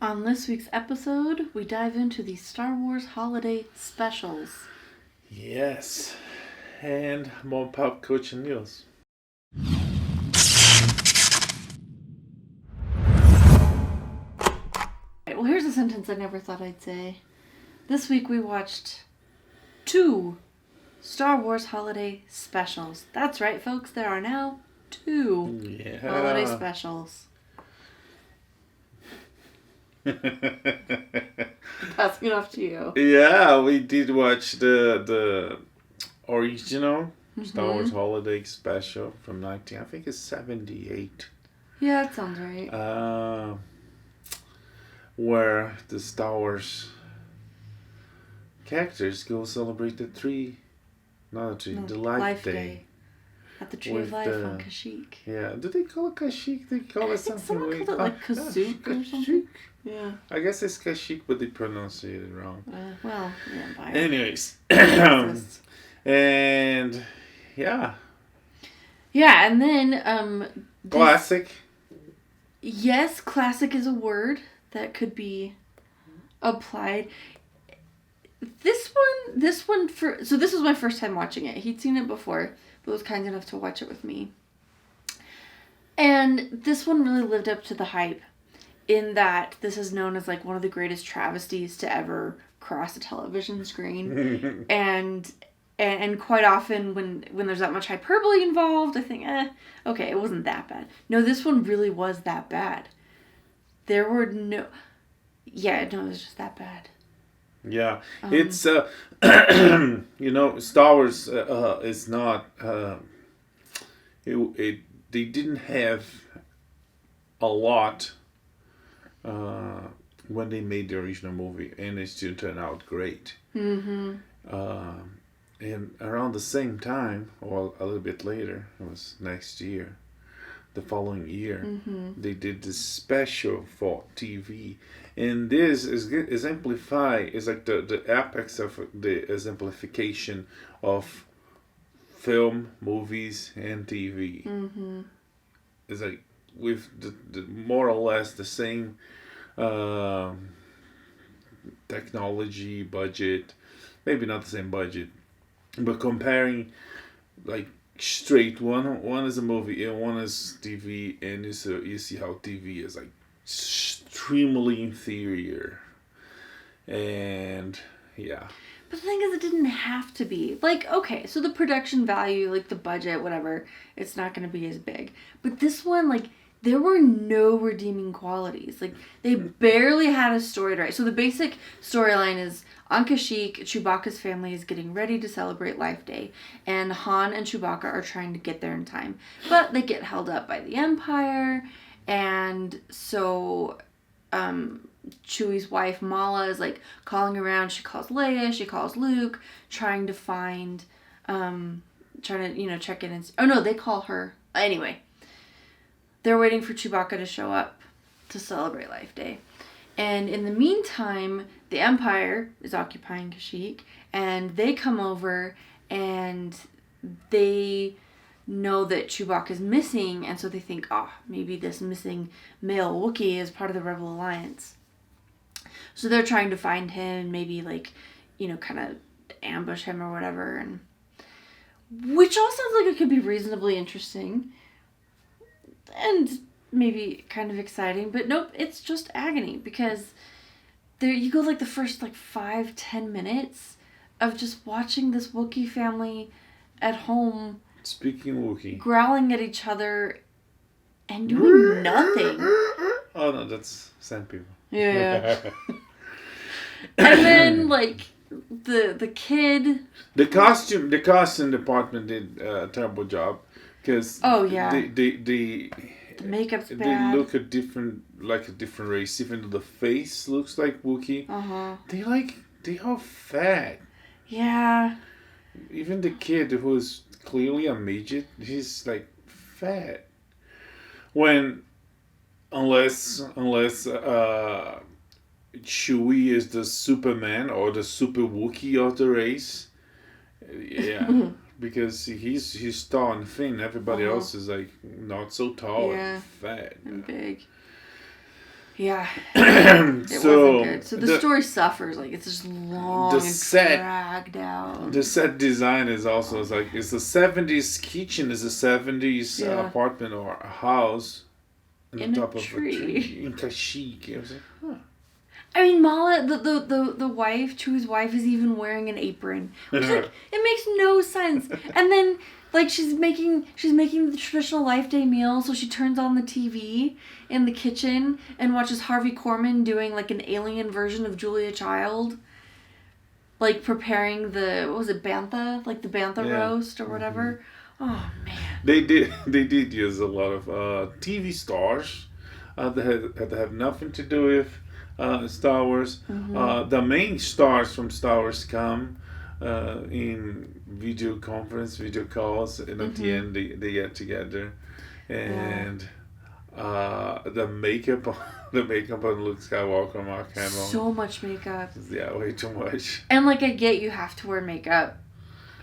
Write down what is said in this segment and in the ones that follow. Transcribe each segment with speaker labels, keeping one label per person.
Speaker 1: On this week's episode, we dive into the Star Wars holiday specials.
Speaker 2: Yes. And more pop culture news.
Speaker 1: Well, here's a sentence I never thought I'd say. This week we watched 2 Star Wars holiday specials. That's right, folks. There are now 2 holiday specials. Passing it off to you.
Speaker 2: Yeah, we did watch the original Star Wars holiday special from I think it's 78.
Speaker 1: Yeah, that sounds right.
Speaker 2: Where the Star Wars characters go celebrate the Life Day.
Speaker 1: At the Tree of Life on Kashyyyk.
Speaker 2: Yeah, do they call it Kashyyyk? They call it something
Speaker 1: someone called it like Kazook or something. Yeah.
Speaker 2: I guess it's Kashyyyk, but they pronounce it wrong.
Speaker 1: Well, the Empire.
Speaker 2: Anyways. And, yeah.
Speaker 1: Yeah, and then...
Speaker 2: classic.
Speaker 1: Yes, classic is a word that could be applied. This one, so this was my first time watching it. He'd seen it before, but was kind enough to watch it with me. And this one really lived up to the hype in that this is known as like one of the greatest travesties to ever cross a television screen. and quite often when there's that much hyperbole involved, I think, okay, it wasn't that bad. No, this one really was that bad. There were no... Yeah, no, it was just that bad.
Speaker 2: Yeah, it's, Star Wars is not, they didn't have a lot when they made the original movie, and it still turned out great. Mm-hmm. And around the same time, or a little bit later, it was next year, the following year, they did this special for TV. And this is like the apex of the exemplification of film, movies, and TV. Mm-hmm. It's like with the more or less the same technology budget, maybe not the same budget, but comparing like straight one is a movie and one is TV, and you see how TV is like extremely inferior, and yeah.
Speaker 1: But the thing is, it didn't have to be. Like, okay, so the production value, like the budget, whatever, it's not going to be as big. But this one, like, there were no redeeming qualities. Like, they barely had a story to write. So the basic storyline is on Kashyyyk, Chewbacca's family is getting ready to celebrate Life Day. And Han and Chewbacca are trying to get there in time. But they get held up by the Empire. And so Chewie's wife, Mala, is like calling around. She calls Leia, she calls Luke, trying to find, trying to, check in. Oh, no, they call her. Anyway. They're waiting for Chewbacca to show up to celebrate Life Day. And in the meantime, the Empire is occupying Kashyyyk, and they come over and they know that Chewbacca's missing, and so they think, maybe this missing male Wookie is part of the Rebel Alliance. So they're trying to find him, maybe kind of ambush him or whatever, and which all sounds like it could be reasonably interesting. And maybe kind of exciting, but nope, it's just agony, because there you go, like the first 5-10 minutes of just watching this Wookiee family at home,
Speaker 2: speaking Wookiee,
Speaker 1: growling at each other and doing nothing.
Speaker 2: Oh no, that's sand people.
Speaker 1: Yeah. And then the kid,
Speaker 2: the costume department did a terrible job. Because the
Speaker 1: makeup's bad.
Speaker 2: They look a different race, even though the face looks like Wookiee. They are fat.
Speaker 1: Yeah.
Speaker 2: Even the kid, who's clearly a midget, he's fat. Unless Chewie is the Superman or the Super Wookiee of the race, yeah. Because he's tall and thin. Everybody else is not so tall and fat.
Speaker 1: And big. Yeah. It
Speaker 2: So
Speaker 1: wasn't good. So the story suffers. Like, it's just long and dragged out.
Speaker 2: The set design is also like, it's a 70s kitchen, is a 70s apartment or a house
Speaker 1: in top of a tree.
Speaker 2: In chic. It was like, huh.
Speaker 1: I mean, Mala, the wife, Chu's wife, is even wearing an apron. Which, like, it makes no sense. And then, like, she's making the traditional Life Day meal, so she turns on the TV in the kitchen and watches Harvey Korman doing, like, an alien version of Julia Child. Like, preparing the, what was it, bantha? Like, the bantha roast or whatever. Mm-hmm. Oh, man.
Speaker 2: They did use a lot of TV stars that had to have nothing to do with Star Wars.
Speaker 1: Mm-hmm.
Speaker 2: The main stars from Star Wars come in video calls, and at the end they get together, and the makeup on Luke Skywalker and Mark Hamill.
Speaker 1: So much makeup.
Speaker 2: Yeah, way too much.
Speaker 1: And like, I get you have to wear makeup,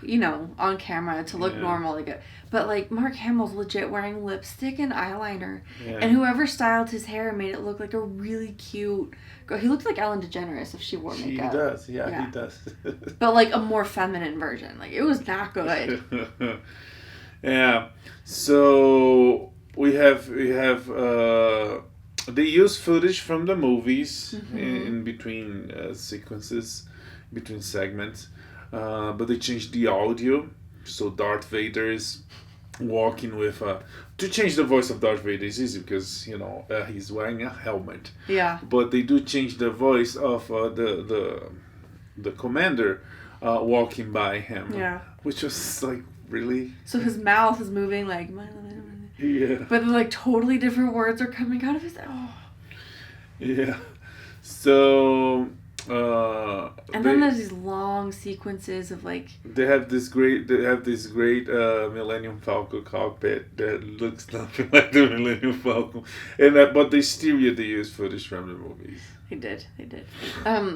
Speaker 1: you know, on camera to look normal, like, but like Mark Hamill's legit wearing lipstick and eyeliner, and whoever styled his hair made it look like a really cute girl. He looked like Ellen DeGeneres if she wore makeup.
Speaker 2: He does, yeah. He does.
Speaker 1: But like a more feminine version. Like, it was not good.
Speaker 2: Yeah. So we have they use footage from the movies in between sequences, between segments, but they changed the audio. So Darth Vader is walking with to change the voice of Darth Vader is easy because, you know, he's wearing a helmet.
Speaker 1: Yeah.
Speaker 2: But they do change the voice of the commander walking by him.
Speaker 1: Yeah.
Speaker 2: Which was like, really.
Speaker 1: So his mouth is moving like.
Speaker 2: Yeah.
Speaker 1: But then, like, totally different words are coming out of his. Oh.
Speaker 2: Yeah. So.
Speaker 1: And then there's these long sequences of like.
Speaker 2: They have this great Millennium Falcon cockpit that looks nothing like the Millennium Falcon, and but they use footage from the movies.
Speaker 1: They did.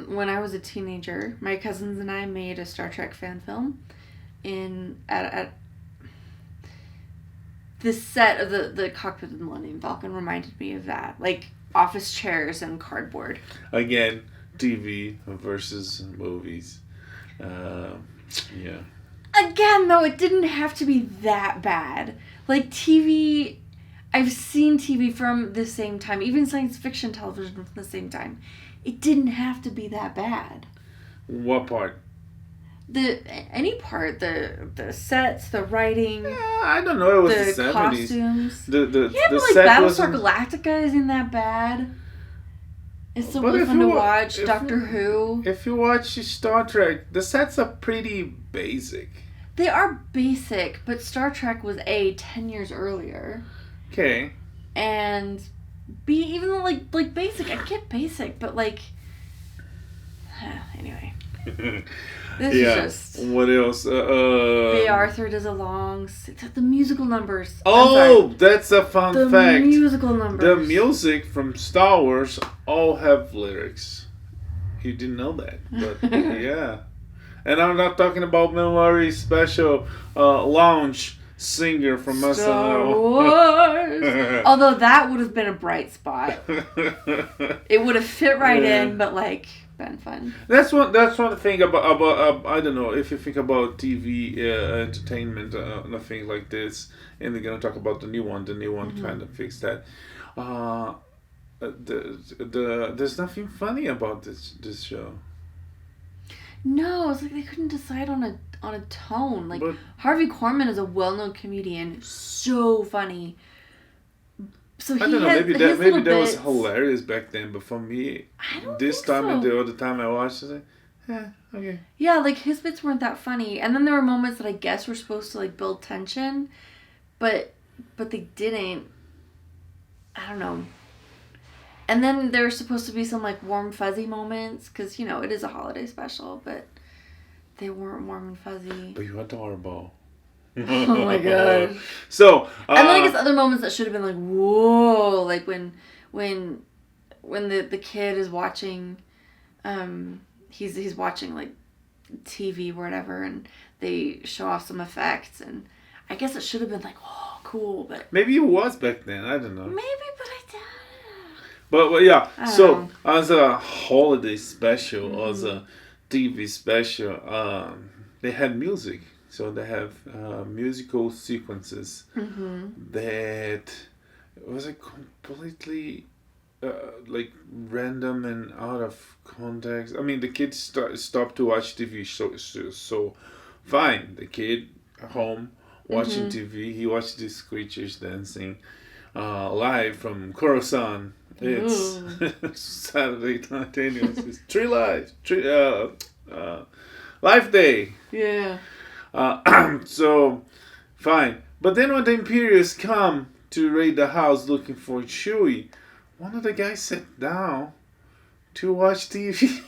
Speaker 1: When I was a teenager, my cousins and I made a Star Trek fan film, at the set of the cockpit of the Millennium Falcon reminded me of that, like office chairs and cardboard.
Speaker 2: Again. TV versus movies. Yeah.
Speaker 1: Again, though, it didn't have to be that bad. Like, TV, I've seen TV from the same time, even science fiction television from the same time. It didn't have to be that bad.
Speaker 2: What part?
Speaker 1: Any part. The sets, the writing.
Speaker 2: I don't know. It was the 70s.
Speaker 1: Costumes.
Speaker 2: The
Speaker 1: but like Battlestar Galactica isn't that bad. It's still really fun to watch. Doctor Who.
Speaker 2: If you watch Star Trek, the sets are pretty basic.
Speaker 1: They are basic, but Star Trek was 10 years earlier.
Speaker 2: Okay. And
Speaker 1: B, even though like basic, I get basic, but like, anyway. This is just.
Speaker 2: What else?
Speaker 1: Bay Arthur does a long. The musical numbers.
Speaker 2: Oh, that's a fun fact.
Speaker 1: The musical numbers.
Speaker 2: The music from Star Wars all have lyrics. You didn't know that, but yeah. And I'm not talking about Memory Special Lounge singer from SNL.
Speaker 1: Star Wars. Although that would have been a bright spot. It would have fit right in, but like. Been fun.
Speaker 2: That's one thing about I don't know if you think about TV entertainment and things like this, and they're gonna talk about the new one kind of fixed that. There's nothing funny about this show.
Speaker 1: No, it's like they couldn't decide on a tone. Like, but Harvey Korman is a well-known comedian, so funny. So I don't know,
Speaker 2: maybe that was hilarious back then, but for me, this time and the other time I watched it, I was like, okay.
Speaker 1: Yeah, like his bits weren't that funny, and then there were moments that I guess were supposed to like build tension, but they didn't. I don't know. And then there were supposed to be some like warm fuzzy moments, because you know it is a holiday special, but they weren't warm and fuzzy.
Speaker 2: But you're adorable.
Speaker 1: Oh my god.
Speaker 2: So
Speaker 1: and then I guess other moments that should have been like, whoa, like when the kid is watching he's watching like TV or whatever, and they show off some effects, and I guess it should have been like, oh, cool, but
Speaker 2: maybe it was back then, I don't know.
Speaker 1: Maybe, but I don't know.
Speaker 2: But yeah,
Speaker 1: I don't
Speaker 2: so
Speaker 1: know.
Speaker 2: as a holiday special,
Speaker 1: Mm-hmm.
Speaker 2: as a TV special, they had music. So they have musical sequences
Speaker 1: Mm-hmm.
Speaker 2: that was a completely like random and out of context. I mean, the kid stopped to watch TV, so fine. The kid at home watching
Speaker 1: Mm-hmm.
Speaker 2: TV, he watched these creatures dancing live from Coruscant. It's
Speaker 1: Ooh.
Speaker 2: Saturday night, anyways. It's Life Day.
Speaker 1: Yeah.
Speaker 2: So fine, but then when the Imperials come to raid the house looking for Chewie, one of the guys sat down to watch TV.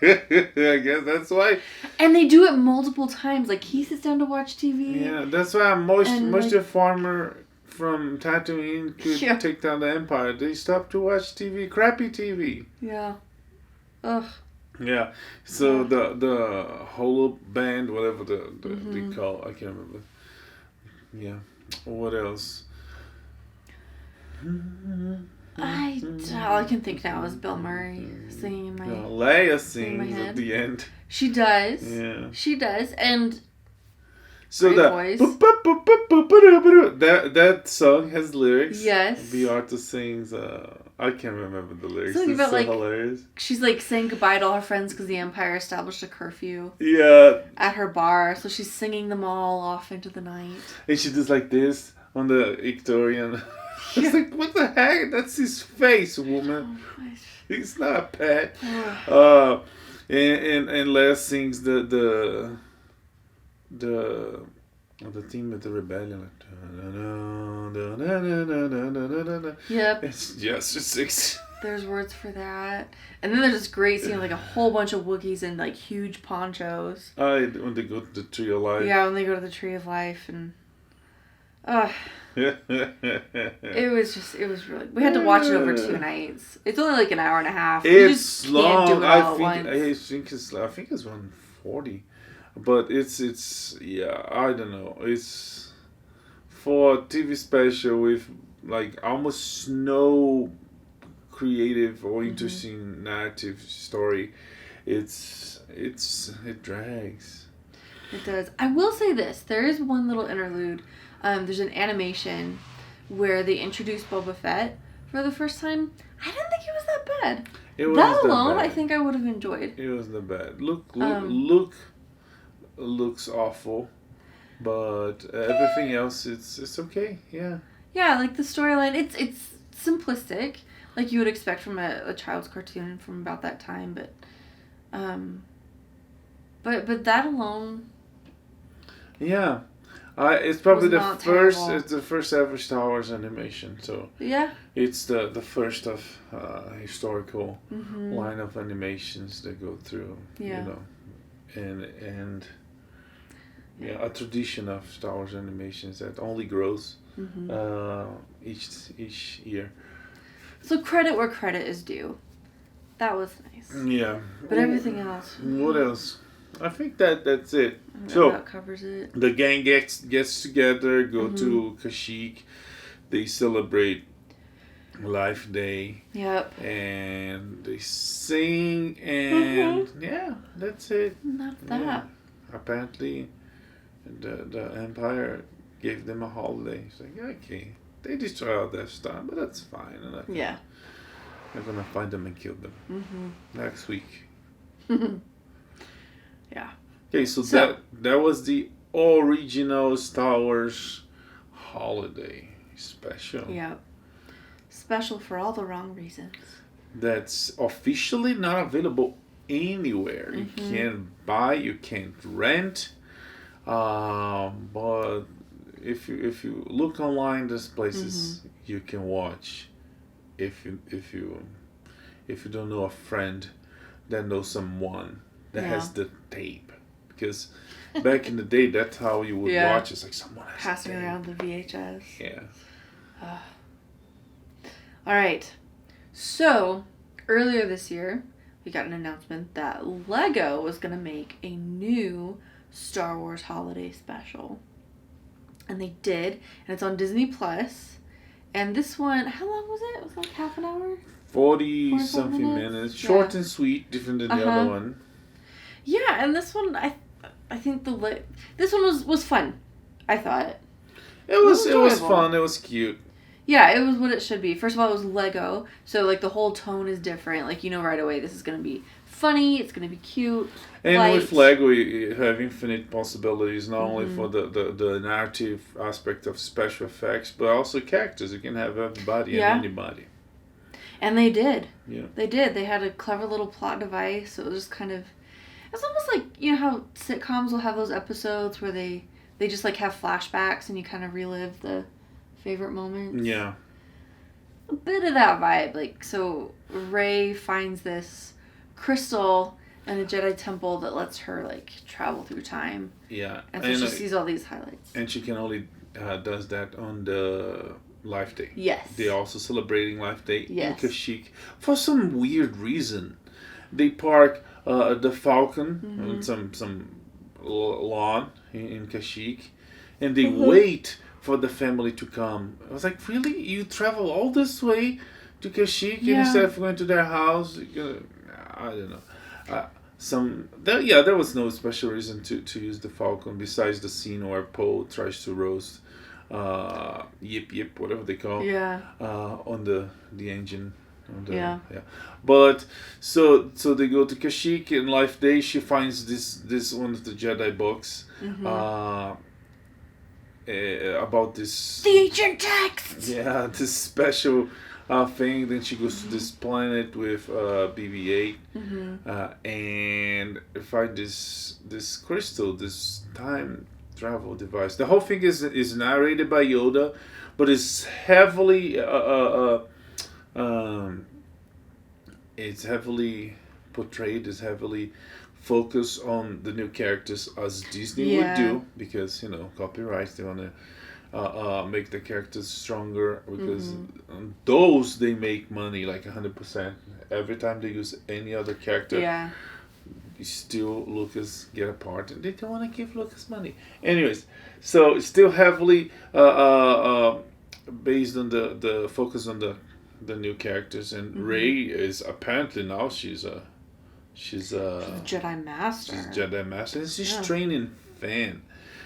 Speaker 2: I guess that's why.
Speaker 1: And they do it multiple times. Like, he sits down to watch TV.
Speaker 2: Yeah, that's why most
Speaker 1: And,
Speaker 2: the farmer from Tatooine could
Speaker 1: Yeah.
Speaker 2: take down the Empire. They stopped to watch TV, crappy TV.
Speaker 1: Yeah. Ugh.
Speaker 2: Yeah. So
Speaker 1: Yeah.
Speaker 2: the Holo band, whatever they
Speaker 1: Mm-hmm.
Speaker 2: call, I can't remember. Yeah. What else?
Speaker 1: All I can think now is Bill Murray singing in my
Speaker 2: Leia
Speaker 1: in my
Speaker 2: sings
Speaker 1: head.
Speaker 2: at the end.
Speaker 1: She does.
Speaker 2: Yeah.
Speaker 1: She does. And
Speaker 2: So
Speaker 1: great voice.
Speaker 2: that song has lyrics.
Speaker 1: Yes.
Speaker 2: The artist sings. I can't remember the lyrics.
Speaker 1: Something
Speaker 2: It's
Speaker 1: about,
Speaker 2: so
Speaker 1: like,
Speaker 2: hilarious.
Speaker 1: she's like saying goodbye to all her friends because the Empire established a curfew
Speaker 2: Yeah,
Speaker 1: at her bar. So she's singing them all off into the night.
Speaker 2: and she does like this on the Victorian.
Speaker 1: Yeah.
Speaker 2: It's like, what the heck? That's his face, woman.
Speaker 1: Oh, my-
Speaker 2: He's not a pet.
Speaker 1: Ugh.
Speaker 2: And Leia sings the theme of the rebellion. Like,
Speaker 1: Yep.
Speaker 2: it's just a six.
Speaker 1: There's words for that. And then there's this great scene of like a whole bunch of Wookiees in like huge ponchos.
Speaker 2: When they go to the tree of life.
Speaker 1: Yeah, when they go to the Tree of Life and it was really, we had to watch it over 2 nights. It's only like an hour and a half. You
Speaker 2: It's
Speaker 1: just
Speaker 2: long.
Speaker 1: can't do it all at once.
Speaker 2: I think it's 140, but it's yeah. I don't know. It's for a TV special with like almost no creative or interesting narrative story. It drags.
Speaker 1: It does. I will say this. There is one little interlude. There's an animation where they introduce Boba Fett for the first time. I didn't think it was that bad.
Speaker 2: It was
Speaker 1: That alone, I think I would have enjoyed.
Speaker 2: It wasn't that bad. Look looks awful, but everything else it's okay. Yeah.
Speaker 1: Yeah, like the storyline, it's simplistic, like you would expect from a child's cartoon from about that time, but that alone.
Speaker 2: Yeah. It's probably
Speaker 1: Was
Speaker 2: the
Speaker 1: not
Speaker 2: first.
Speaker 1: terrible.
Speaker 2: It's the first ever Star Wars animation, so
Speaker 1: Yeah.
Speaker 2: it's the first of historical
Speaker 1: Mm-hmm.
Speaker 2: line of animations that go through.
Speaker 1: Yeah.
Speaker 2: You know, and yeah, a tradition of Star Wars animations that only grows each year.
Speaker 1: So credit where credit is due. That was nice.
Speaker 2: Yeah.
Speaker 1: But everything else.
Speaker 2: What else? I think that's it.
Speaker 1: That
Speaker 2: So
Speaker 1: about covers it.
Speaker 2: the gang gets together, go to Kashyyyk. They celebrate Life Day,
Speaker 1: Yep.
Speaker 2: and they sing, and yeah, that's it.
Speaker 1: Not that.
Speaker 2: Yeah. Apparently, the Empire gave them a holiday. It's like, okay, they destroy all their stuff, but that's fine. And
Speaker 1: Yeah.
Speaker 2: I'm gonna find them and kill them next week.
Speaker 1: Yeah.
Speaker 2: Okay, so that was the original Star Wars holiday special.
Speaker 1: Yep. Special for all the wrong reasons.
Speaker 2: That's officially not available anywhere. You can't buy, you can't rent. But if you look online, there's places you can watch. If you don't know a friend that knows someone that has the tape, because back in the day, that's how you would watch. It's like someone has
Speaker 1: Passing
Speaker 2: the tape.
Speaker 1: around the VHS.
Speaker 2: Yeah.
Speaker 1: All right. So, earlier this year, we got an announcement that Lego was going to make a new Star Wars holiday special. And they did. And it's on Disney Plus. And this one, how long was it? It was like half an hour?
Speaker 2: 40
Speaker 1: 45
Speaker 2: something
Speaker 1: minutes?
Speaker 2: minutes. Short
Speaker 1: Yeah.
Speaker 2: and sweet, different than the other one.
Speaker 1: Yeah, and this one, I think this one was fun. I thought
Speaker 2: It was
Speaker 1: enjoyable.
Speaker 2: fun. It was cute.
Speaker 1: Yeah, it was what it should be. First of all, it was Lego, so like the whole tone is different. Like, you know right away this is gonna be funny. It's gonna be cute.
Speaker 2: And
Speaker 1: light.
Speaker 2: with Lego, you have infinite possibilities, not only for the narrative aspect of special effects, but also characters. You can have everybody and anybody.
Speaker 1: And they did.
Speaker 2: Yeah.
Speaker 1: They did. They had a clever little plot device. So it was just kind of... It's almost like, you know how sitcoms will have those episodes where they just like have flashbacks and you kind of relive the favorite moments.
Speaker 2: Yeah.
Speaker 1: A bit of that vibe. Like, so Rey finds this crystal in a Jedi temple that lets her like travel through time.
Speaker 2: Yeah.
Speaker 1: And so she sees all these highlights.
Speaker 2: And she can only does that on the Life Day.
Speaker 1: Yes.
Speaker 2: They're also celebrating Life Day in
Speaker 1: Yes.
Speaker 2: Kashyyyk. For some weird reason, they park the Falcon on some lawn in Kashyyyk, and they wait for the family to come. I was like, really? You travel all this way to Kashyyyk instead of going to their house? I don't know. There was no special reason to use the Falcon besides the scene where Poe tries to roast Yip, whatever they call on the engine. But so they go to Kashyyyk, and Life Day she finds this one of the Jedi books about this
Speaker 1: the ancient text.
Speaker 2: Yeah, this special thing. Then she goes to this planet with BB-8 and find this crystal, this time travel device. The whole thing is narrated by Yoda, but it's heavily portrayed, is heavily focused on the new characters as Disney would do, because copyrights, they want to make the characters stronger, because on those they make money like 100%. Every time they use any other character, still Lucas get a part, and they don't want to give Lucas money. Anyways, so it's still heavily based on the focus on the new characters, and Rey is apparently now she's a
Speaker 1: Jedi Master.
Speaker 2: She's a Jedi Master, and she's training Finn.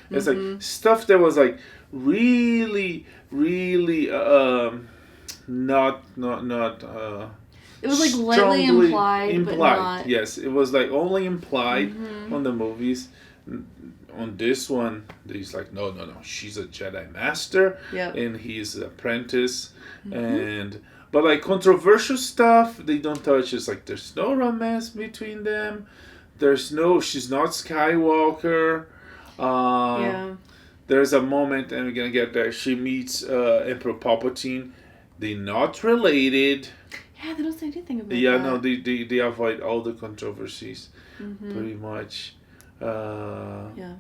Speaker 2: It's like stuff that was like really not
Speaker 1: it was like lightly implied, but not.
Speaker 2: Yes, it was like only implied on the movies. On this one, he's like, no, she's a Jedi Master, and he's an apprentice, but like controversial stuff they don't touch. It's like there's no romance between them. She's not Skywalker. There's a moment, and we're gonna get there. She meets Emperor Palpatine. They're not related.
Speaker 1: Yeah, they don't say anything about that.
Speaker 2: Yeah, no, they avoid all the controversies, pretty much.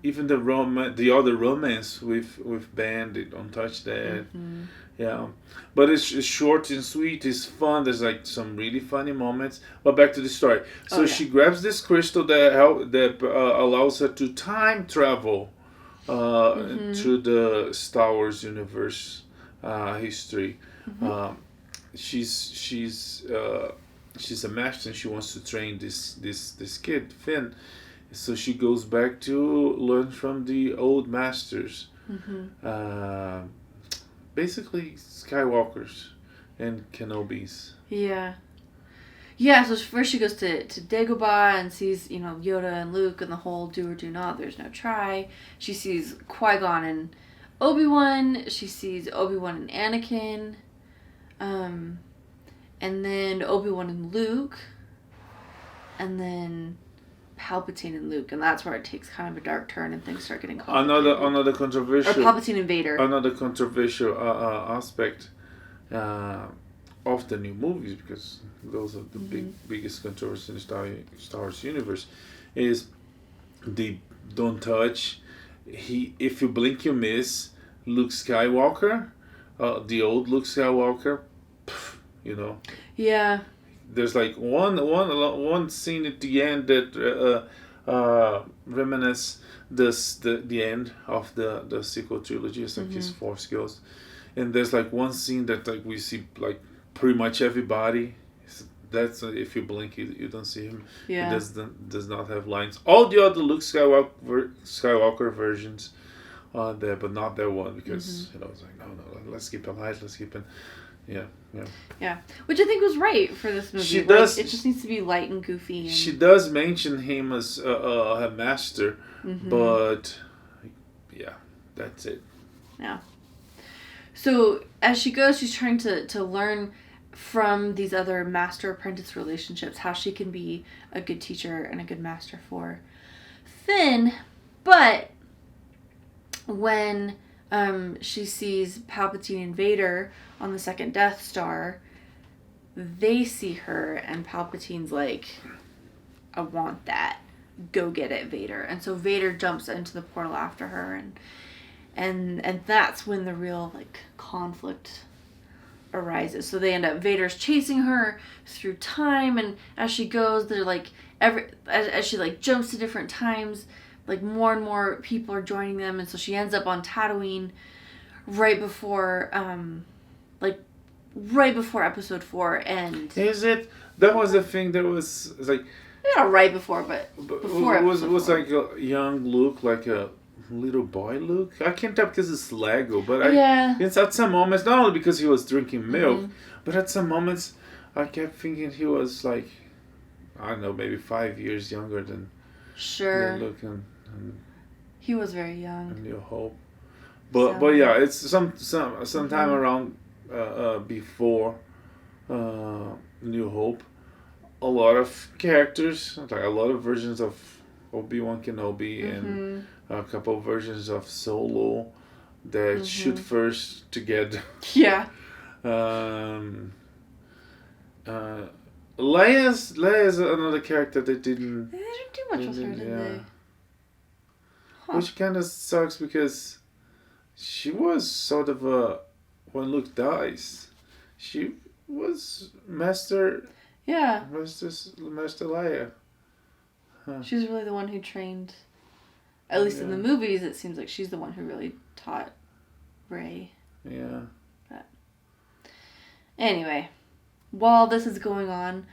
Speaker 2: Even the other romance with Ben, they don't touch that. Yeah, but it's short and sweet. It's fun. There's like some really funny moments. But back to the story. So she grabs this crystal that allows her to time travel through the Star Wars universe history. She's a master, and she wants to train this kid Finn. So she goes back to learn from the old masters. Basically Skywalkers and Kenobis.
Speaker 1: Yeah, so first she goes to Dagobah and sees, Yoda and Luke and the whole do or do not, there's no try. She sees Qui-Gon and Obi-Wan. She sees Obi-Wan and Anakin. And then Obi-Wan and Luke. And then Palpatine and Luke, and that's where it takes kind of a dark turn and things start getting complicated.
Speaker 2: Another controversial.
Speaker 1: Or Palpatine and Vader.
Speaker 2: Another controversial aspect of the new movies, because those are the biggest controversy in the Star Wars universe, is they don't touch. If you blink, you miss Luke Skywalker, the old Luke Skywalker.
Speaker 1: Yeah.
Speaker 2: There's like one scene at the end that reminisces the end of the sequel trilogy. It's like his Force Ghost, and there's like one scene that like we see like pretty much everybody That's if you blink, you don't see him.
Speaker 1: Yeah.
Speaker 2: He does not have lines. All the other Luke Skywalker versions are there, but not that one because it's like no, let's keep it light. Let's keep it. Yeah.
Speaker 1: Which I think was right for this movie.
Speaker 2: She does.
Speaker 1: It just needs to be light and goofy. And...
Speaker 2: She does mention him as her master, but yeah, that's it.
Speaker 1: Yeah. So as she goes, she's trying to learn from these other master-apprentice relationships how she can be a good teacher and a good master for Finn. But when she sees Palpatine and Vader on the second Death Star, they see her and Palpatine's like, I want that. Go get it, Vader. And so Vader jumps into the portal after her, and that's when the real like conflict arises. So they end up, Vader's chasing her through time, and as she goes, they're like as she like jumps to different times, like more and more people are joining them, and so she ends up on Tatooine right before episode 4 ends.
Speaker 2: Is it? That was the thing that was like
Speaker 1: not right before, but before
Speaker 2: was
Speaker 1: episode 4.
Speaker 2: like a young Luke, like a little boy Luke. I can't tell because it's Lego, but it's at some moments, not only because he was drinking milk, but at some moments I kept thinking he was like, I don't know, maybe 5 years younger than Luke and
Speaker 1: he was very young.
Speaker 2: And New Hope, but yeah, it's sometime around before New Hope. A lot of characters, like a lot of versions of Obi-Wan Kenobi and a couple of versions of Solo that shoot first together.
Speaker 1: Yeah.
Speaker 2: Leia's another character that didn't...
Speaker 1: They didn't do much with her, did they? Huh.
Speaker 2: Which kind of sucks because she was sort of when Luke dies, she was Master...
Speaker 1: Yeah.
Speaker 2: Master Leia. Huh.
Speaker 1: She's really the one who trained, at least in the movies, it seems like she's the one who really taught Rey.
Speaker 2: Yeah.
Speaker 1: But anyway, while this is going on,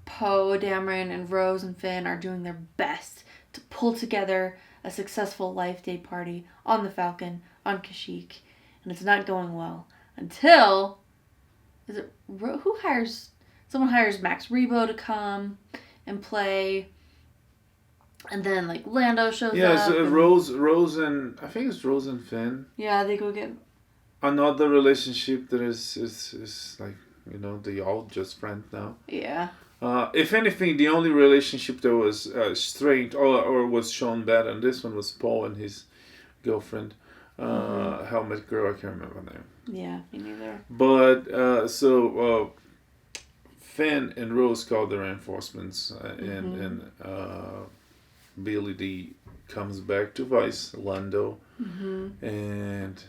Speaker 1: Poe, Dameron, and Rose and Finn are doing their best to pull together a successful Life Day party on the Falcon, on Kashyyyk, and it's not going well until... Someone hires Max Rebo to come and play, and then like Lando shows up.
Speaker 2: Yeah, so Rose and I think it's Rose and Finn.
Speaker 1: Yeah, they go get
Speaker 2: another relationship that is like, they all just friends now.
Speaker 1: Yeah.
Speaker 2: If anything, the only relationship that was strained or was shown bad on this one was Paul and his girlfriend, Helmet Girl. I can't remember her name.
Speaker 1: Yeah, me neither.
Speaker 2: But so Finn and Rose call the reinforcements, and Billy D comes back to Vice Lando, and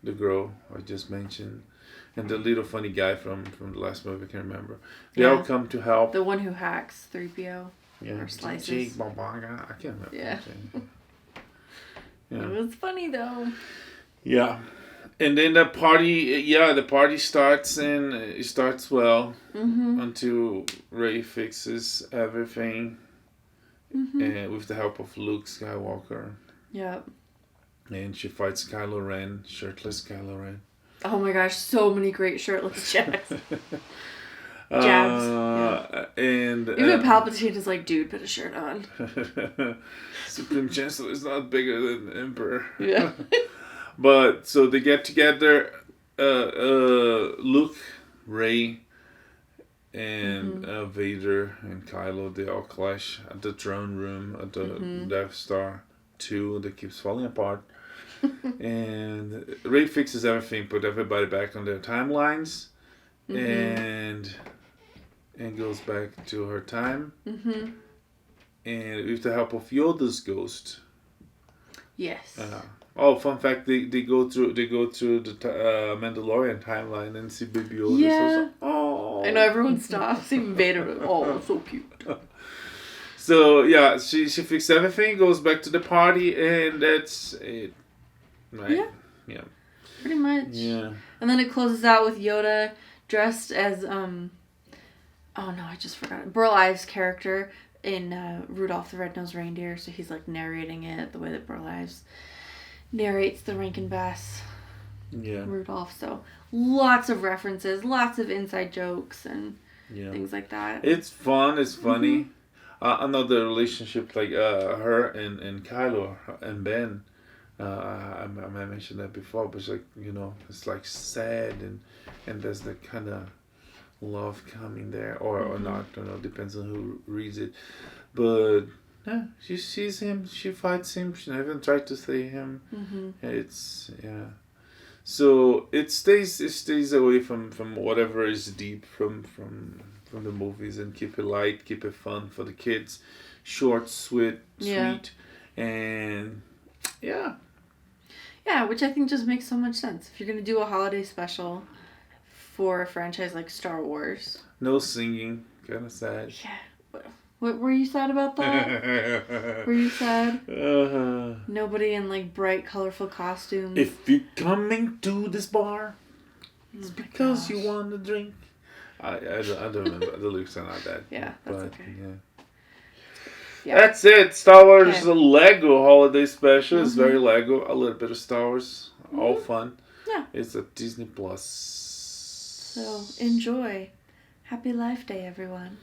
Speaker 2: the girl I just mentioned, and the little funny guy from the last movie, I can't remember. They all come to help.
Speaker 1: The one who hacks 3PO.
Speaker 2: Yeah,
Speaker 1: or slices.
Speaker 2: Jake Bombaga. I can't remember.
Speaker 1: Yeah.
Speaker 2: Yeah.
Speaker 1: It was funny though.
Speaker 2: Yeah. And then the party starts, and it starts well until Rey fixes everything, and with the help of Luke Skywalker.
Speaker 1: Yep. And
Speaker 2: she fights Kylo Ren, shirtless Kylo Ren.
Speaker 1: Oh my gosh, so many great shirtless jabs.
Speaker 2: And
Speaker 1: even Palpatine is like, dude, put a shirt on.
Speaker 2: Supreme Chancellor is not bigger than the Emperor.
Speaker 1: Yeah.
Speaker 2: But so they get together, Luke, Rey, and Vader and Kylo. They all clash at the throne room at the Death Star 2 that keeps falling apart. And Rey fixes everything, put everybody back on their timelines, and goes back to her time. And with the help of Yoda's ghost.
Speaker 1: Yes.
Speaker 2: Fun fact! They go through the Mandalorian timeline and see Baby Yoda.
Speaker 1: Yeah.
Speaker 2: So,
Speaker 1: I know everyone stops. Even Vader. Oh, so cute.
Speaker 2: So yeah, she fixed everything. Goes back to the party, and that's it. Right? Yeah.
Speaker 1: Pretty much.
Speaker 2: Yeah.
Speaker 1: And then it closes out with Yoda dressed as Oh no, I just forgot it. Burl Ives' character in Rudolph the Red-Nosed Reindeer, so he's like narrating it the way that Burl Ives narrates the Rankin Bass Rudolph. So lots of references, lots of inside jokes and things like that.
Speaker 2: It's fun. It's funny. Another relationship like her and Kylo and Ben. I mentioned that before, but it's like, it's like sad and there's the kind of love coming there or not. I don't know. Depends on who reads it. But yeah, she sees him. She fights him. She never tried to slay him. It's So it stays away from whatever is deep from the movies and keep it light, keep it fun for the kids, short, sweet, and
Speaker 1: which I think just makes so much sense. If you're gonna do a holiday special for a franchise like Star Wars,
Speaker 2: no singing, kind of sad.
Speaker 1: Yeah, what were you sad about that? Were you sad? Nobody in like bright, colorful costumes.
Speaker 2: If you're coming to this bar, it's because you want to drink. I don't remember. The lyrics are not that.
Speaker 1: Yeah, that's okay.
Speaker 2: Yeah. That's it. Star Wars is a Lego holiday special. It's very Lego. A little bit of Star Wars. All fun.
Speaker 1: Yeah.
Speaker 2: It's a Disney Plus.
Speaker 1: So enjoy. Happy Life Day, everyone.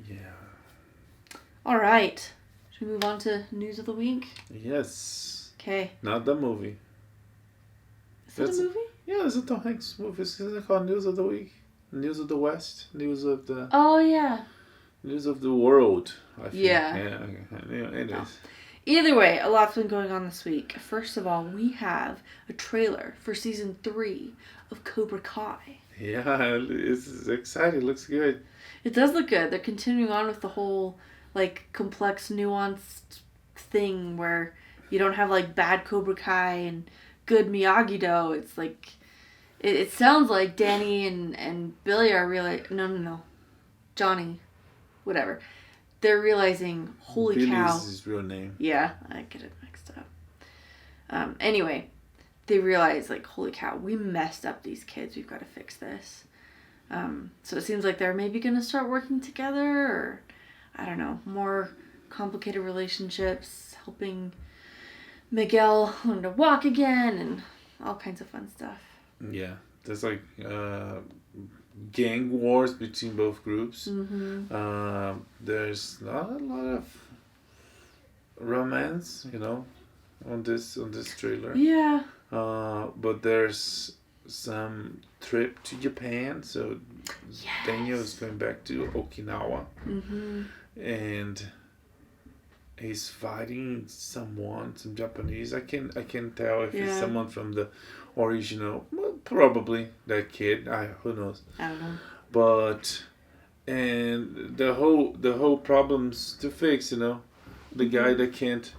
Speaker 2: Yeah.
Speaker 1: All right. Should we move on to news of the week?
Speaker 2: Yes.
Speaker 1: Okay.
Speaker 2: Not the movie.
Speaker 1: Is it a movie?
Speaker 2: Yeah, it's a Tom Hanks movie. Isn't it called News of the Week? News of the West? News of the...
Speaker 1: Oh, yeah.
Speaker 2: News of the world, I think.
Speaker 1: Yeah.
Speaker 2: Anyways.
Speaker 1: No. Either way, a lot's been going on this week. First of all, we have a trailer for season 3 of Cobra Kai.
Speaker 2: Yeah, it's exciting. It looks good.
Speaker 1: It does look good. They're continuing on with the whole, like, complex, nuanced thing where you don't have, like, bad Cobra Kai and good Miyagi-Do. It's like... It sounds like Danny and Billy are really... No. Johnny. Whatever. They're realizing, holy cow.
Speaker 2: Billy is his real name.
Speaker 1: Yeah, I get it mixed up. Anyway, they realize, like, holy cow, we messed up these kids. We've got to fix this. So it seems like they're maybe going to start working together or, I don't know, more complicated relationships, helping Miguel learn to walk again and all kinds of fun stuff.
Speaker 2: Yeah, there's like gang wars between both groups. There's not a lot of romance, on this trailer.
Speaker 1: Yeah.
Speaker 2: But there's some trip to Japan. So Daniel is going back to Okinawa, and he's fighting some Japanese. I can tell if it's someone from the original. Well, probably that kid. Who knows?
Speaker 1: I don't know.
Speaker 2: But and the whole problems to fix. The guy that can't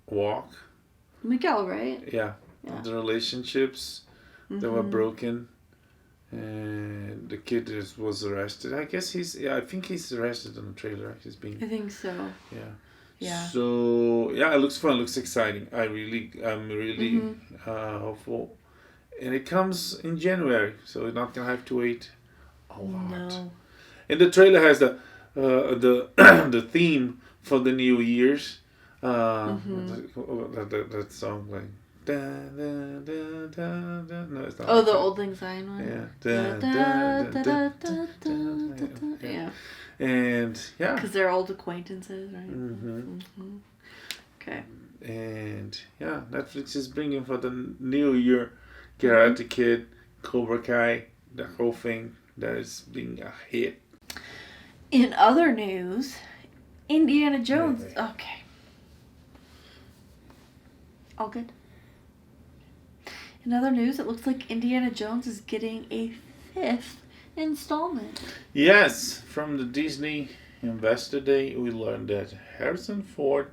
Speaker 2: walk.
Speaker 1: Miguel, right?
Speaker 2: Yeah. The relationships that were broken. And the kid was arrested. I guess I think he's arrested in the trailer. He's being...
Speaker 1: I think so. Yeah.
Speaker 2: So, it looks fun. It looks exciting. I'm really hopeful. And it comes in January, so we're not going to have to wait a lot.
Speaker 1: No.
Speaker 2: And the trailer has the theme for the New Year's. That song, like... Da, da, da, da, da. No, it's not.
Speaker 1: Oh, the Old Lang Syne one?
Speaker 2: Yeah.
Speaker 1: Yeah.
Speaker 2: And,
Speaker 1: because they're old acquaintances, right? Okay.
Speaker 2: And, Netflix is bringing for the new year Karate Kid, Cobra Kai, the whole thing that is being a hit.
Speaker 1: In other news, Indiana Jones... Okay. All good? In other news, it looks like Indiana Jones is getting a 5th installment.
Speaker 2: Yes, from the Disney Investor Day, we learned that Harrison Ford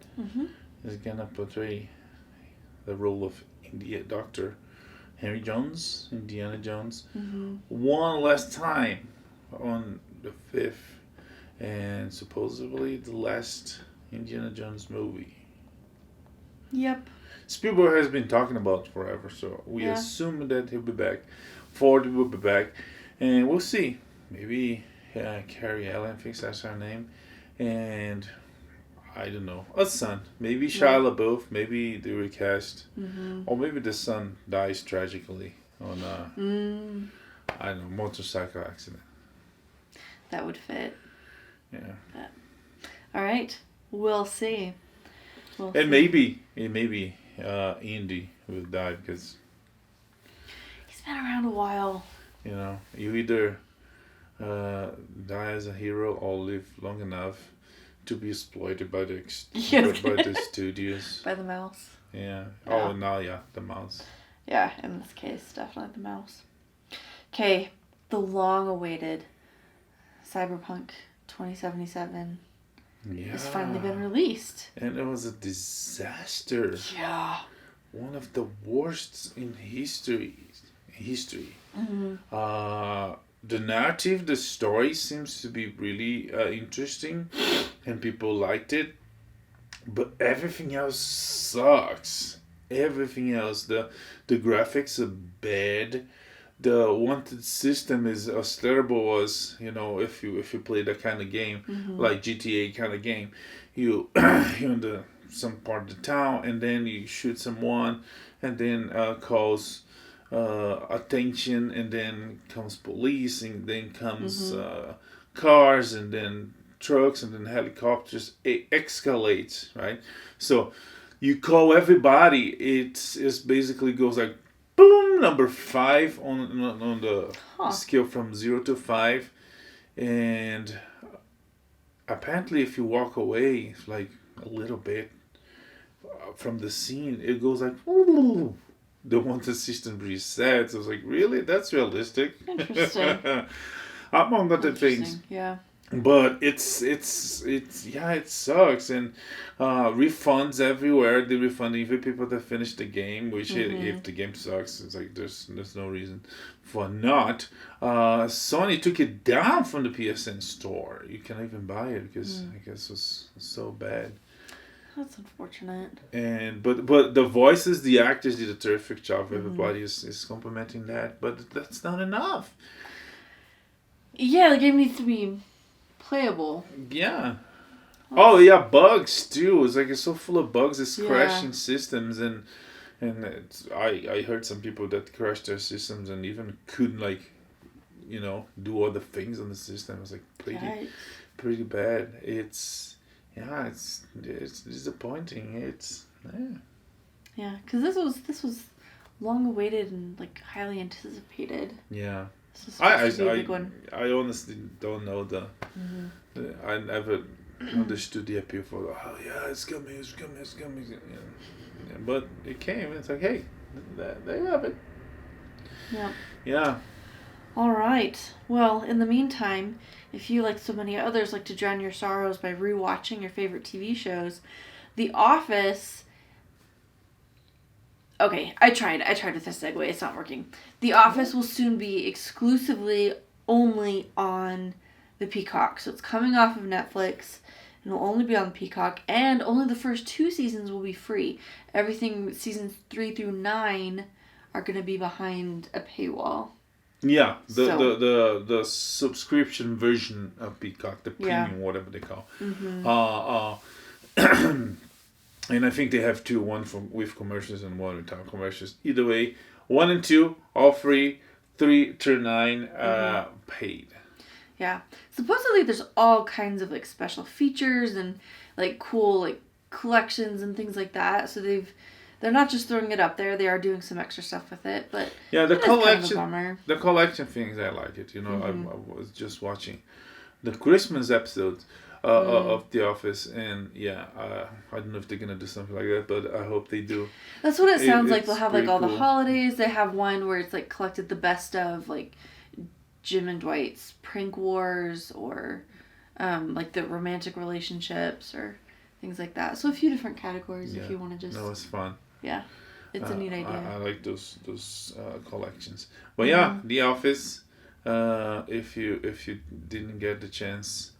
Speaker 2: is gonna portray the role of Dr. Henry Jones, Indiana Jones, one last time on the 5th, and supposedly the last Indiana Jones movie.
Speaker 1: Yep.
Speaker 2: Spielberg has been talking about it forever, so we assume that he'll be back. Ford will be back. And we'll see. Maybe Carrie Ellen, I think that's her name, and I don't know, a son. Maybe Shia LaBeouf. Maybe they recast, or maybe the son dies tragically on I don't know, motorcycle accident.
Speaker 1: That would fit.
Speaker 2: Yeah.
Speaker 1: All right, we'll see.
Speaker 2: And maybe Indy will die because
Speaker 1: he's been around a while.
Speaker 2: you know you either die as a hero or live long enough to be exploited by the by the studios.
Speaker 1: By the mouse.
Speaker 2: Yeah. Oh, now the mouse.
Speaker 1: Yeah, in this case, definitely the mouse. Okay, the long-awaited Cyberpunk 2077 has finally been released.
Speaker 2: And it was a disaster.
Speaker 1: Yeah.
Speaker 2: One of the worst in history.
Speaker 1: Mm-hmm.
Speaker 2: The narrative, the story seems to be really interesting, and people liked it. But everything else sucks. Everything else, the graphics are bad. The wanted system is as terrible as if you play that kind of game, like GTA kind of game. You're in some part of the town, and then you shoot someone, and then cause attention, and then comes police, and then comes cars, and then trucks, and then helicopters. It escalates, right? So you call everybody. It basically goes like boom, number 5 on the scale from 0 to 5, and apparently if you walk away like a little bit from the scene, it goes like ooh, the wanted system resets. I was like, really? That's realistic.
Speaker 1: Interesting.
Speaker 2: Among other things.
Speaker 1: Yeah.
Speaker 2: But it sucks, and refunds everywhere. They refund even people that finish the game, which if the game sucks, it's like there's no reason for not. Sony took it down from the PSN store. You can't even buy it because I guess it was so bad.
Speaker 1: That's unfortunate.
Speaker 2: And but the voices, the actors did a terrific job. Everybody is complimenting that, but that's not enough.
Speaker 1: Yeah, the game needs to be playable.
Speaker 2: Yeah. Oh yeah, bugs too. It's like it's so full of bugs. It's crashing systems, and I heard some people that crashed their systems and even couldn't do other things on the system. It was like pretty bad. It's disappointing. It's
Speaker 1: yeah, because this was long awaited and like highly anticipated.
Speaker 2: Yeah.
Speaker 1: I
Speaker 2: honestly don't know I never understood the appeal for it's coming. Yeah, but it came. It's like, hey, there you have it.
Speaker 1: Yeah.
Speaker 2: Yeah.
Speaker 1: All right. Well, in the meantime, if you, like so many others, like to drown your sorrows by rewatching your favorite TV shows, The Office. Okay, I tried with this segue. It's not working. The Office will soon be exclusively only on the Peacock. So it's coming off of Netflix. It will only be on the Peacock. And only the first 2 seasons will be free. Everything, seasons 3 through 9, are going to be behind a paywall.
Speaker 2: Yeah, the subscription version of Peacock, the premium, whatever they call. And I think they have 2, one with commercials and one without commercials. Either way, 1 and 2, all free. 3 through 9, paid.
Speaker 1: Yeah. Supposedly there's all kinds of like special features and like cool like collections and things like that. So they're not just throwing it up there. They are doing some extra stuff with it. But
Speaker 2: yeah, the collection,
Speaker 1: kind of a bummer.
Speaker 2: The collection things, I like it. I was just watching the Christmas episodes of The Office, and I don't know if they're gonna do something like that, but I hope they do.
Speaker 1: That's what it sounds like. They'll have like all
Speaker 2: cool.
Speaker 1: the holidays. They have one where it's like collected the best of like Jim and Dwight's prank wars, or like the romantic relationships or things like that. So a few different categories if you want to just.
Speaker 2: No, it's fun.
Speaker 1: Yeah, it's a neat idea.
Speaker 2: I like those collections. But yeah, The Office. If you didn't get the chance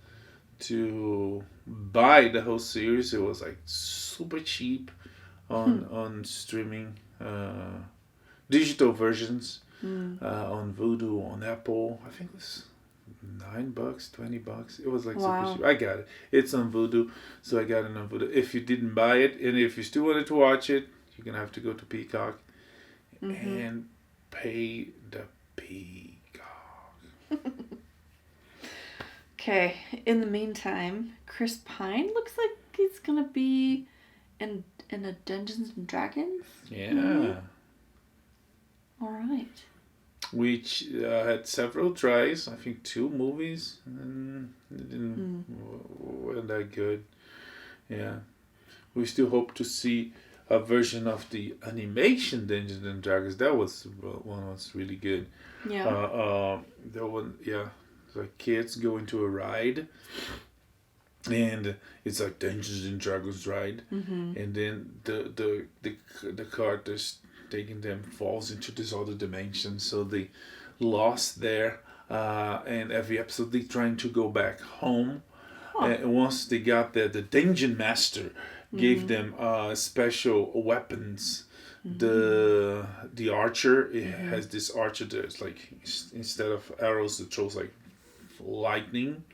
Speaker 2: to buy the whole series, it was like super cheap on streaming digital versions. on Vudu, on Apple. I think it was $9, $20. It was like
Speaker 1: Wow.
Speaker 2: super cheap. I got it. It's on Vudu, so I got it on Vudu. If you didn't buy it, and if you still wanted to watch it, you're gonna have to go to Peacock and pay the Peacock.
Speaker 1: Okay. In the meantime, Chris Pine looks like he's gonna be in a Dungeons and Dragons.
Speaker 2: Yeah.
Speaker 1: All right.
Speaker 2: Which had several tries. I think 2 movies, and it didn't weren't that good. Yeah, we still hope to see a version of the animation Dungeons and Dragons. That was one was really good.
Speaker 1: Yeah.
Speaker 2: That one, yeah, it's like kids going to a ride, and it's like Dungeons and Dragons ride, and then the characters taking them falls into this other dimension, so they lost there, and every episode they trying to go back home. And once they got there, the dungeon master gave them special weapons. The archer, it has this archer that's like, instead of arrows, it throws like lightning.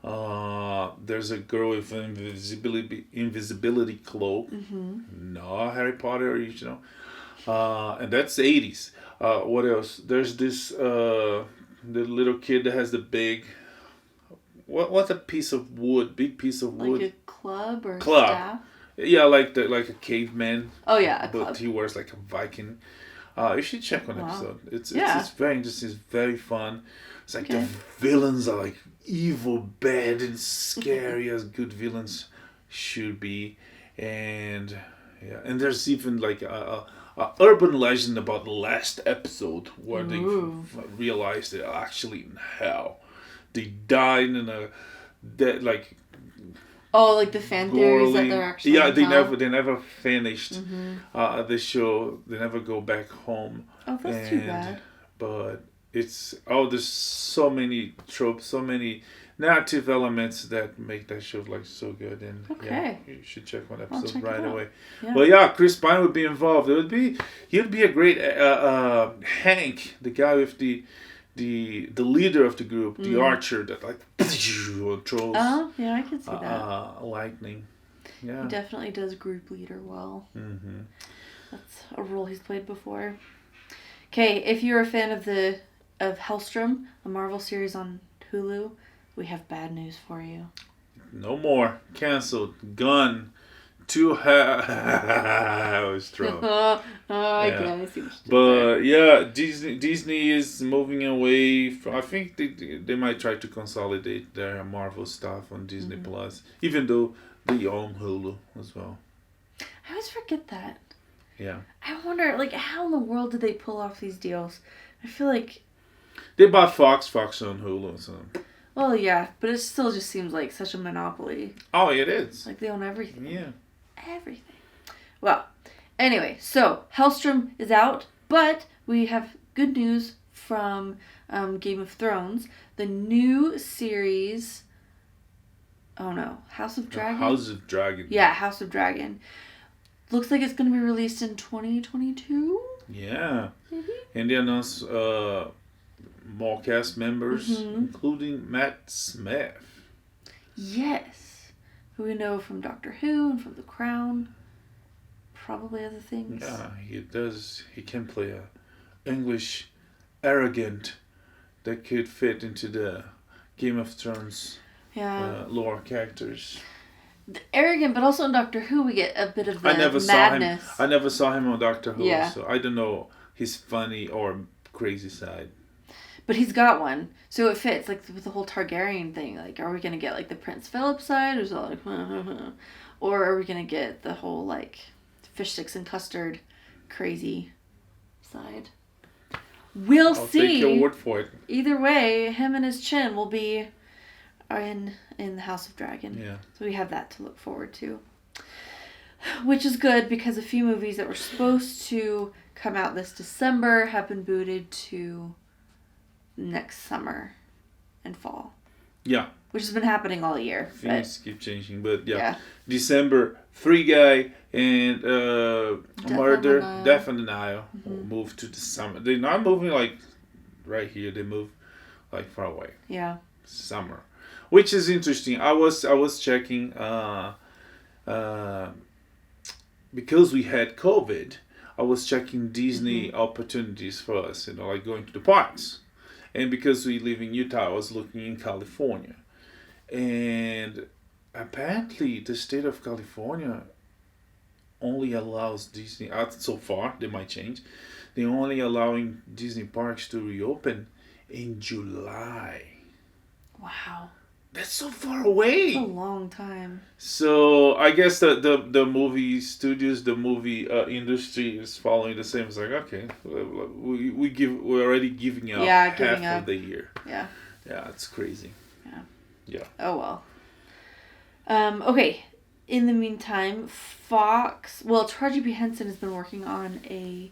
Speaker 2: There's a girl with an invisibility cloak. No Harry Potter original. And that's 80s. What else? There's this the little kid that has the big, what's a piece of wood? Big piece of wood.
Speaker 1: Like a club or staff?
Speaker 2: Yeah, like a caveman.
Speaker 1: Oh yeah, a
Speaker 2: but
Speaker 1: club.
Speaker 2: he wears like a Viking. You should check one episode. It's very interesting. It's very fun. It's like the villains are like evil, bad, and scary as good villains should be, and there's even like a urban legend about the last episode where they realized they're actually in hell. They died in like
Speaker 1: the fan theories that they're actually in hell.
Speaker 2: they never finished the show. They never go back home.
Speaker 1: Oh, that's too bad.
Speaker 2: But it's there's so many tropes, so many narrative elements that make that show like so good, and you should check one episode right away. Well, Chris Pine would be involved. He'd be a great Hank, the guy with the leader of the group, the archer that like throws.
Speaker 1: Oh yeah, I can see that.
Speaker 2: Lightning. Yeah,
Speaker 1: he definitely does group leader well. That's a role he's played before. Okay, if you're a fan of Helstrom, a Marvel series on Hulu, we have bad news for you.
Speaker 2: No more. Canceled. Gone. To I was thrown.
Speaker 1: I see what
Speaker 2: but Disney is moving away from. I think they might try to consolidate their Marvel stuff on Disney Plus, even though they own Hulu as well.
Speaker 1: I always forget that.
Speaker 2: Yeah.
Speaker 1: I wonder, like, how in the world did they pull off these deals? I feel like
Speaker 2: they bought Fox. Fox on Hulu, so.
Speaker 1: Well, yeah, but it still just seems like such a monopoly.
Speaker 2: Oh, it is.
Speaker 1: Like they own everything.
Speaker 2: Yeah.
Speaker 1: Everything. Well, anyway, so Helstrom is out, but we have good news from Game of Thrones. The new series. Oh no, House of Dragon.
Speaker 2: House of Dragon.
Speaker 1: Yeah, House of Dragon. Looks like it's going to be released in 2022.
Speaker 2: Yeah.
Speaker 1: Maybe.
Speaker 2: And they announced more cast members, including Matt Smith.
Speaker 1: Yes. Who we know from Doctor Who and from The Crown. Probably other things.
Speaker 2: Yeah, he does. He can play a English arrogant that could fit into the Game of Thrones lore characters.
Speaker 1: Arrogant, but also in Doctor Who we get a bit of the madness.
Speaker 2: I never saw him on Doctor Who, so I don't know his funny or crazy side.
Speaker 1: But he's got one, so it fits, like, with the whole Targaryen thing. Like, are we going to get, like, the Prince Philip side, or is it like, or are we going to get the whole, like, fish sticks and custard crazy side? We'll see.
Speaker 2: I'll take your word for it.
Speaker 1: Either way, him and his chin will be in the House of Dragon.
Speaker 2: Yeah.
Speaker 1: So we have that to look forward to. Which is good, because a few movies that were supposed to come out this December have been booted to next summer and fall.
Speaker 2: Yeah.
Speaker 1: which has been happening all year.
Speaker 2: Things keep changing, but
Speaker 1: Yeah.
Speaker 2: December, Free Guy and Murder,
Speaker 1: Nile.
Speaker 2: Death on the Nile moved to the summer. They're not moving like right here. They move like far away.
Speaker 1: Yeah.
Speaker 2: Summer, which is interesting. I was checking because we had COVID. I was checking Disney opportunities for us, like going to the parks. And because we live in Utah, I was looking in California. And apparently the state of California only allows Disney, so far, they might change, they're only allowing Disney parks to reopen in July.
Speaker 1: Wow.
Speaker 2: That's so far away.
Speaker 1: That's a long time.
Speaker 2: So I guess the movie studios, the movie industry is following the same. It's like, okay, we're already giving up half of the year.
Speaker 1: Yeah.
Speaker 2: Yeah, it's crazy. Yeah.
Speaker 1: Oh well. Okay. In the meantime, Fox. Well, Taraji P. Henson has been working on a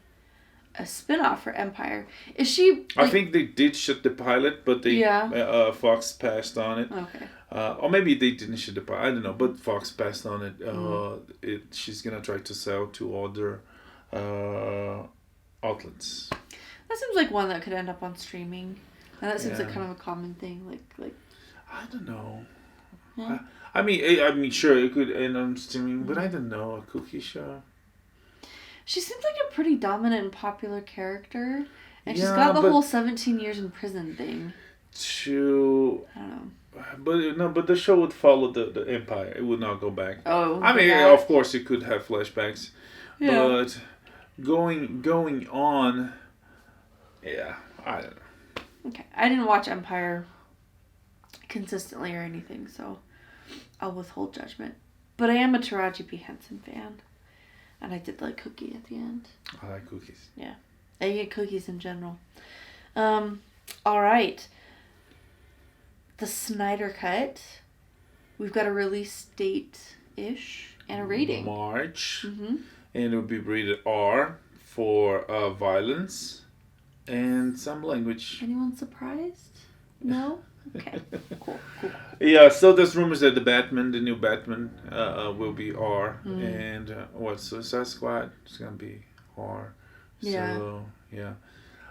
Speaker 1: spin-off for Empire. Is she?
Speaker 2: I think they did shoot the pilot, but they Fox passed on it.
Speaker 1: Okay.
Speaker 2: Or maybe they didn't shoot the pilot. I don't know, but Fox passed on it. She's gonna try to sell to other outlets.
Speaker 1: That seems like one that could end up on streaming, and that seems like kind of a common thing. Like.
Speaker 2: I don't know.
Speaker 1: Yeah.
Speaker 2: I mean, sure, it could end on streaming, but I don't know. A cookie show.
Speaker 1: She seems like a pretty dominant and popular character. And she's got the whole 17 years in prison thing.
Speaker 2: True.
Speaker 1: I don't
Speaker 2: know. But the show would follow the Empire. It would not go back.
Speaker 1: Oh.
Speaker 2: I mean, of course, it could have flashbacks.
Speaker 1: Yeah.
Speaker 2: But going on, I don't know.
Speaker 1: Okay. I didn't watch Empire consistently or anything, so I'll withhold judgment. But I am a Taraji P. Henson fan. And I did like Cookie at the end.
Speaker 2: I like cookies.
Speaker 1: Yeah. I get cookies in general. All right. The Snyder Cut. We've got a release date-ish and a rating.
Speaker 2: March. And it will be rated R for violence and some language.
Speaker 1: Anyone surprised? No? Okay. Cool.
Speaker 2: Yeah, so there's rumors that the new Batman, will be R, and Suicide Squad is gonna be R.
Speaker 1: Yeah.
Speaker 2: So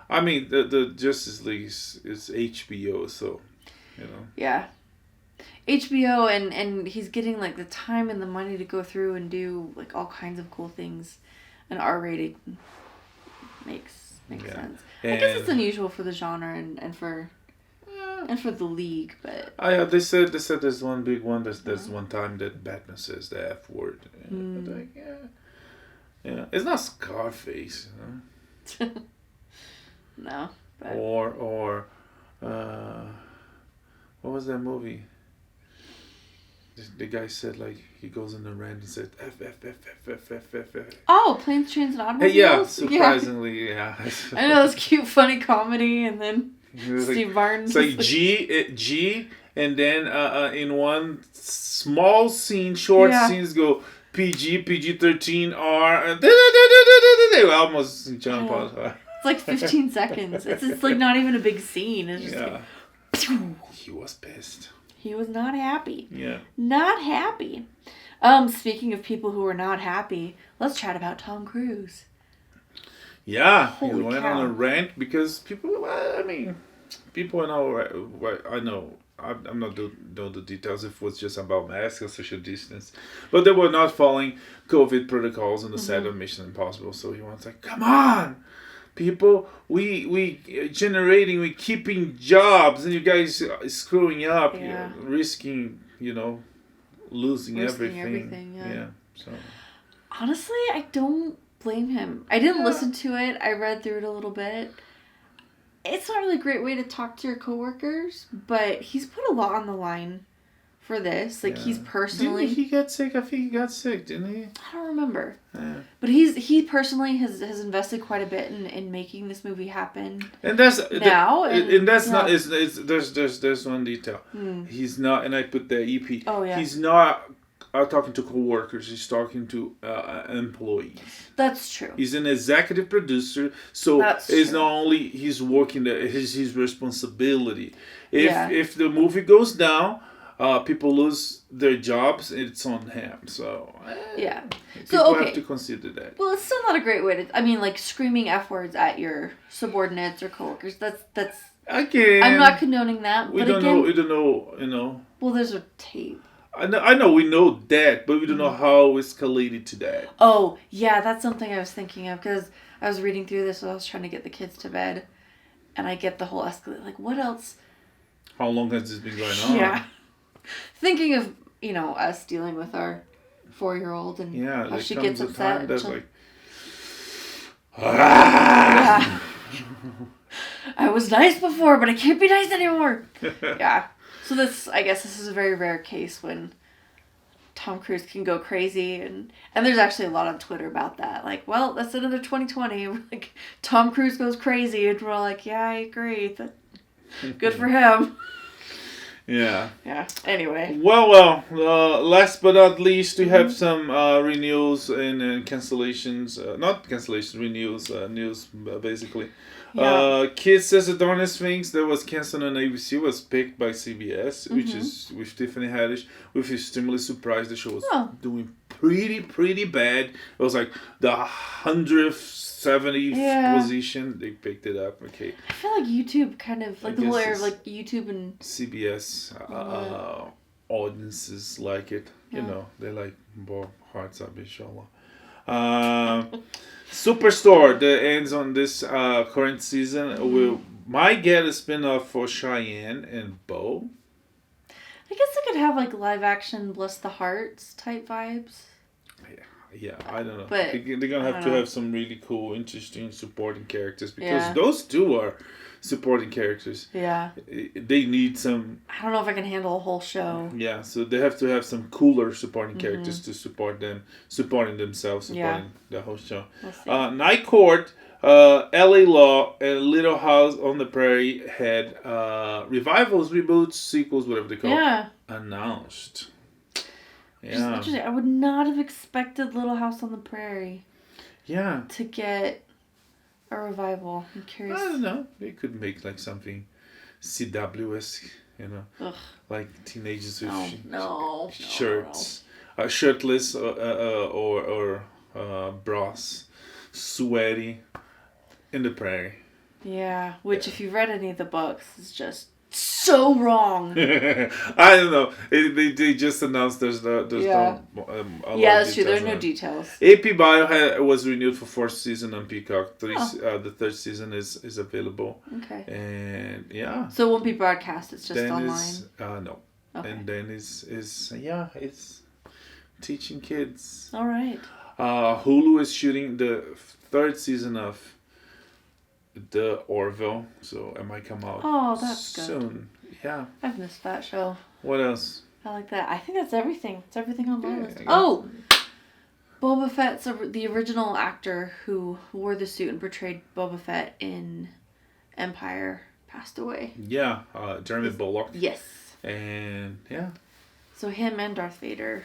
Speaker 2: I mean the Justice League is HBO, so
Speaker 1: Yeah. HBO and he's getting like the time and the money to go through and do like all kinds of cool things. An R rating makes sense. I guess it's unusual for the genre and for the league, but
Speaker 2: they said there's one big one. There's one time that Batman says the F word. Like, it's not Scarface,
Speaker 1: No. But...
Speaker 2: Or what was that movie? The guy said like he goes in the rant and said F F F F F F F F.
Speaker 1: Oh, Planes, Trains, and Automobiles.
Speaker 2: Yeah, surprisingly, yeah.
Speaker 1: I know, it's cute, funny comedy, and then. Steve Martin.
Speaker 2: It's like G, and then in one small scene, short scenes go PG-13, R, and they almost jump out.
Speaker 1: It's like 15 seconds. It's like not even a big scene. It's just like,
Speaker 2: he was pissed.
Speaker 1: He was not happy.
Speaker 2: Yeah.
Speaker 1: Not happy. Speaking of people who are not happy, let's chat about Tom Cruise.
Speaker 2: Yeah, he went on a rant because people I know, I'm not know the details if it was just about masks or social distance, but they were not following COVID protocols on the set of Mission Impossible. So he was like, come on, people, we keeping jobs, and you guys are screwing up, risking, losing everything. Yeah. So
Speaker 1: honestly, I don't blame him. I didn't listen to it. I read through it a little bit. It's not really a great way to talk to your coworkers, but he's put a lot on the line for this. Like, he's personally...
Speaker 2: Didn't he get sick? I think he got sick, didn't he?
Speaker 1: I don't remember.
Speaker 2: Yeah.
Speaker 1: But he personally has invested quite a bit in making this movie happen.
Speaker 2: And that's...
Speaker 1: Now.
Speaker 2: Not... There's one detail. He's not... And I put the EP.
Speaker 1: Oh, yeah.
Speaker 2: He's not... talking to co-workers, he's talking to employees.
Speaker 1: That's true.
Speaker 2: He's an executive producer, so it's not only he's working his responsibility. If the movie goes down, people lose their jobs, it's on him. So
Speaker 1: Yeah.
Speaker 2: people
Speaker 1: So, okay.
Speaker 2: have to consider that.
Speaker 1: Well, it's still not a great way to. I mean, like screaming F words at your subordinates or coworkers. That's.
Speaker 2: Again,
Speaker 1: I'm not condoning that.
Speaker 2: we
Speaker 1: but
Speaker 2: don't
Speaker 1: again,
Speaker 2: know. We don't know. You know.
Speaker 1: Well, there's a tape.
Speaker 2: I know. We know that, but we don't know how escalated to that.
Speaker 1: Oh yeah, that's something I was thinking of because I was reading through this while I was trying to get the kids to bed, and I get the whole escalate. Like, what else?
Speaker 2: How long has this been going on?
Speaker 1: Yeah. Thinking of us dealing with our 4-year-old and how she gets upset.
Speaker 2: That's like.
Speaker 1: Yeah. I was nice before, but I can't be nice anymore. Yeah. So I guess this is a very rare case when Tom Cruise can go crazy, and there's actually a lot on Twitter about that. Like, well, that's another 2020. Like, Tom Cruise goes crazy, and we're all like, yeah, I agree. Good for him.
Speaker 2: Yeah.
Speaker 1: Yeah. Anyway.
Speaker 2: Well. Last but not least, we have some renewals and cancellations. Not cancellations, renewals. News basically.
Speaker 1: Yeah.
Speaker 2: Kids Says the Darnest Things that was canceled on ABC was picked by CBS, which is with Tiffany Haddish. Which is extremely surprised. The show was doing pretty bad. It was like the 170th position. They picked it up. Okay.
Speaker 1: I feel like YouTube kind of like the whole era of like YouTube and
Speaker 2: CBS audiences like it. You know, they like more hearts up, inshallah. Superstore that ends on this current season might get a spin-off for Cheyenne and Bo.
Speaker 1: I guess it could have like live action Bless the Hearts type vibes.
Speaker 2: Yeah, I don't know.
Speaker 1: But
Speaker 2: they're gonna have to have some really cool, interesting supporting characters because those two are supporting characters.
Speaker 1: Yeah.
Speaker 2: They need some.
Speaker 1: I don't know if I can handle a whole show.
Speaker 2: Yeah, so they have to have some cooler supporting characters to support them, supporting themselves, supporting the whole show.
Speaker 1: We'll see.
Speaker 2: Night Court, LA Law, and Little House on the Prairie had revivals, reboots, sequels, whatever they call it, announced.
Speaker 1: Which is interesting. I would not have expected Little House on the Prairie.
Speaker 2: Yeah.
Speaker 1: To get a revival. I'm curious.
Speaker 2: I don't know. They could make like something CW-esque, like teenagers with shirts, shirtless or bras, sweaty in the prairie.
Speaker 1: Yeah, which if you've read any of the books, is just so wrong.
Speaker 2: I don't know. They just announced there's no
Speaker 1: that's true. There's no details.
Speaker 2: AP Bio was renewed for 4th season on Peacock. The 3rd season is available.
Speaker 1: Okay.
Speaker 2: And
Speaker 1: so it won't be broadcast. It's just
Speaker 2: then
Speaker 1: online.
Speaker 2: No. Okay. And then it's teaching kids.
Speaker 1: All right.
Speaker 2: Hulu is shooting the 3rd season of The Orville, so it might come out soon. Yeah.
Speaker 1: I've missed that show.
Speaker 2: What else?
Speaker 1: I like that. I think that's everything. It's everything on my list. Boba Fett's the original actor who wore the suit and portrayed Boba Fett in Empire passed away.
Speaker 2: Yeah, Jeremy Bulloch.
Speaker 1: Yes.
Speaker 2: And
Speaker 1: so him and Darth Vader.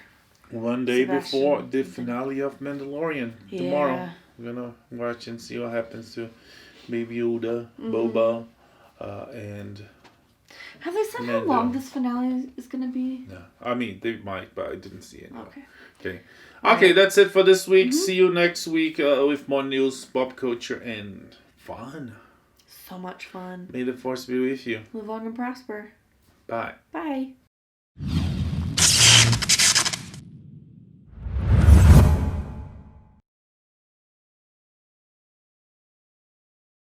Speaker 2: One day before the finale of Mandalorian. Tomorrow. We're gonna watch and see what happens to Baby Yoda, Boba, and...
Speaker 1: Have they said how long this finale is going to be?
Speaker 2: No. I mean, they might, but I didn't see it.
Speaker 1: Okay.
Speaker 2: Okay, that's it for this week. See you next week with more news, pop culture, and fun.
Speaker 1: So much fun.
Speaker 2: May the force be with you.
Speaker 1: Live long and prosper.
Speaker 2: Bye.
Speaker 1: Bye.